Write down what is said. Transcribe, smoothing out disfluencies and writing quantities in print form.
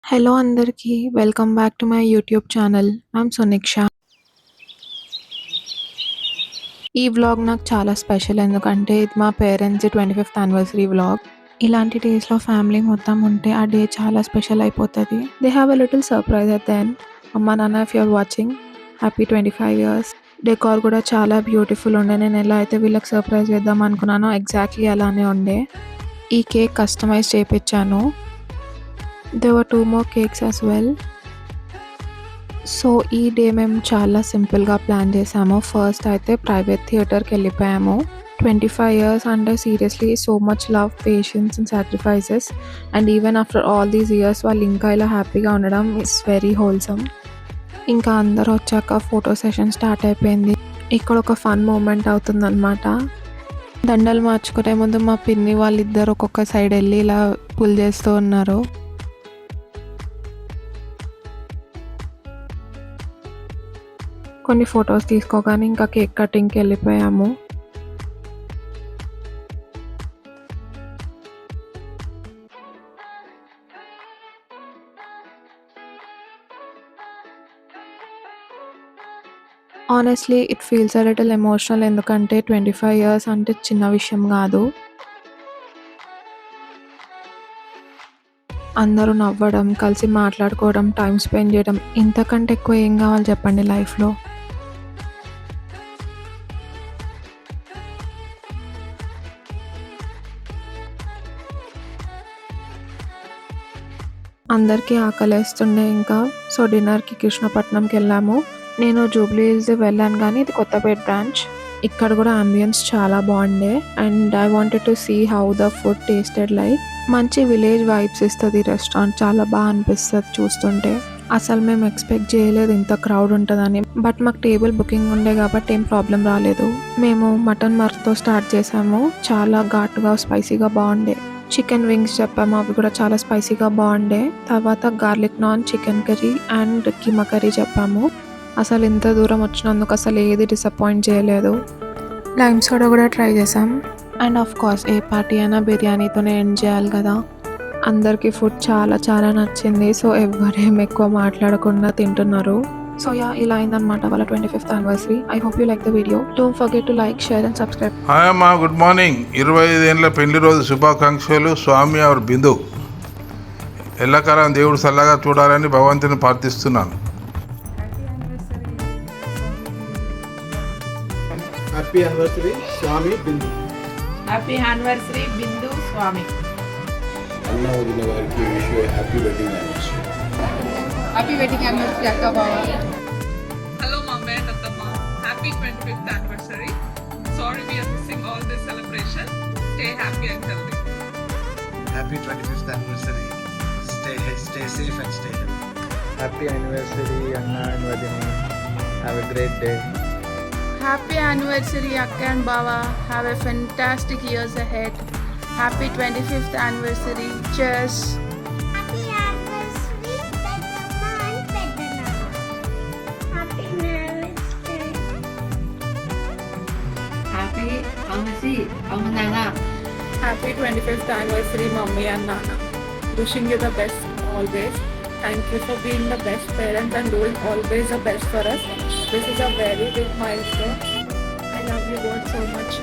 Hello అందరికీ. Welcome back to my YouTube channel. I'm Suniksha. ఈ vlog నాకు చాలా స్పెషల్ ఎందుకంటే ఇది మా పేరెంట్స్‌ది 25th యానివర్సరీ వ్లాగ్. ఇలాంటి డేస్‌లో ఫ్యామిలీ మొత్తం ఉంటే ఆ డే చాలా స్పెషల్ అయిపోతది. They have a little surprise at the end. అమ్మా, నాన్న if you are watching happy 25 years. Decor కూడా చాలా బ్యూటిఫుల్ ఉండే. నేను ఎలా అయితే వీళ్ళకి సర్ప్రైజ్ చేద్దాం అనుకున్నానో ఎగ్జాక్ట్‌లీ అలానే ఉండే. ఈ కేక్ కస్టమైజ్ చేపిచ్చాను. There were 2 more cakes as well. So ఈ డే మేము చాలా సింపుల్గా ప్లాన్ చేసాము. ఫస్ట్ అయితే ప్రైవేట్ థియేటర్కి వెళ్ళిపోయాము. 25 ఇయర్స్ అంటే seriously so much love, patience and sacrifices. And even after all these years వాళ్ళు ఇంకా ఇలా హ్యాపీగా ఉండడం ఇట్స్ వెరీ హోల్సమ్. ఇంకా అందరూ వచ్చాక ఫోటో సెషన్ స్టార్ట్ అయిపోయింది. ఇక్కడ ఒక ఫన్ మూమెంట్ అవుతుందన్నమాట. దండలు మార్చుకునే ముందు మా పిన్ని వాళ్ళిద్దరు ఒక్కొక్క సైడ్ వెళ్ళి ఇలా పుల్ చేస్తూ ఉన్నారు. కొన్ని ఫొటోస్ తీసుకోగానే ఇంకా కేక్ కటింగ్కి వెళ్ళిపోయాము. Honestly it feels a little emotional ఎందుకంటే 25 ఇయర్స్ అంటే చిన్న విషయం కాదు. అందరూ నవ్వడం, కలిసి మాట్లాడుకోవడం, టైం స్పెండ్ చేయడం ఇంతకంటే ఎక్కువ ఏం కావాలి చెప్పండి లైఫ్లో. అందరికీ ఆకలేస్తుండే ఇంకా. సో డిన్నర్కి కృష్ణపట్నంకి వెళ్ళాము. నేను జూబ్లీ హిల్స్ వెళ్ళాను కానీ ఇది కొత్తపేట బ్రాంచ్. ఇక్కడ కూడా అంబియన్స్ చాలా బాగుండే. And I wanted to see how the food tasted like. మంచి విలేజ్ వైబ్స్ ఇస్తుంది రెస్టారెంట్. చాలా బాగా అనిపిస్తుంది చూస్తుంటే. అసలు మేము ఎక్స్పెక్ట్ చేయలేదు ఇంత క్రౌడ్ ఉంటుందని. బట్ మాకు టేబుల్ బుకింగ్ ఉండే కాబట్టి ఏం ప్రాబ్లం రాలేదు. మేము మటన్ మర్తో స్టార్ట్ చేసాము. చాలా ఘాటుగా స్పైసీగా బాగుండే. చికెన్ వింగ్స్ చెప్పాము, అవి కూడా చాలా స్పైసీగా బాగుండే. తర్వాత garlic non, chicken curry and keema curry చెప్పాము. అసలు ఇంత దూరం వచ్చినందుకు అసలు ఏది డిసప్పాయింట్ చేయలేదు. లైమ్ సోడా కూడా ట్రై చేసాం. And of course A party అయినా బిర్యానీతోనే ఎండ్ చేయాలి కదా. అందరికీ ఫుడ్ చాలా చాలా నచ్చింది. సో ఎవరేం ఎక్కువ మాట్లాడకుండా తింటున్నారు. సో యా, ఇలా అయిందనమాట వాళ్ళ 25th anniversary. I hope you like the video. Don't forget to like, share and subscribe. Hi అమ్మా, గుడ్ మార్నింగ్. 25 ఏళ్ళ పెళ్లి రోజు శుభాకాంక్షలు. స్వామి ఆవిడ బిందు ఎల్లకాలం దేవుడు చల్లగా చూడాలని భగవంతుని ప్రార్థిస్తున్నాను. హ్యాపీ యానివర్సరీ స్వామి బిందు. హ్యాపీ యానివర్సరీ బిందు స్వామి. అన్న వదిన గారికి wish you happy wedding anniversary. Happy wedding anniversary అక్క బావ. Hello, Mama and Attama. Happy 25th anniversary. Sorry we are missing all this celebration. Stay happy and healthy. Happy 25th anniversary. Stay safe and stay healthy. Happy anniversary Anna and Vadini. Have a great day. Happy anniversary Akka and Bava. Have a fantastic years ahead. Happy 25th anniversary. Cheers. Happy anniversary Peddamma and Peddana. Happy anniversary. Happy అమ్మసి అమ్మ నాన్న. Happy 25th anniversary Mummy and Nana. Wishing you the best always. Thank you for being the best parent and doing always the best for us. This is a very big milestone. I love you both so much.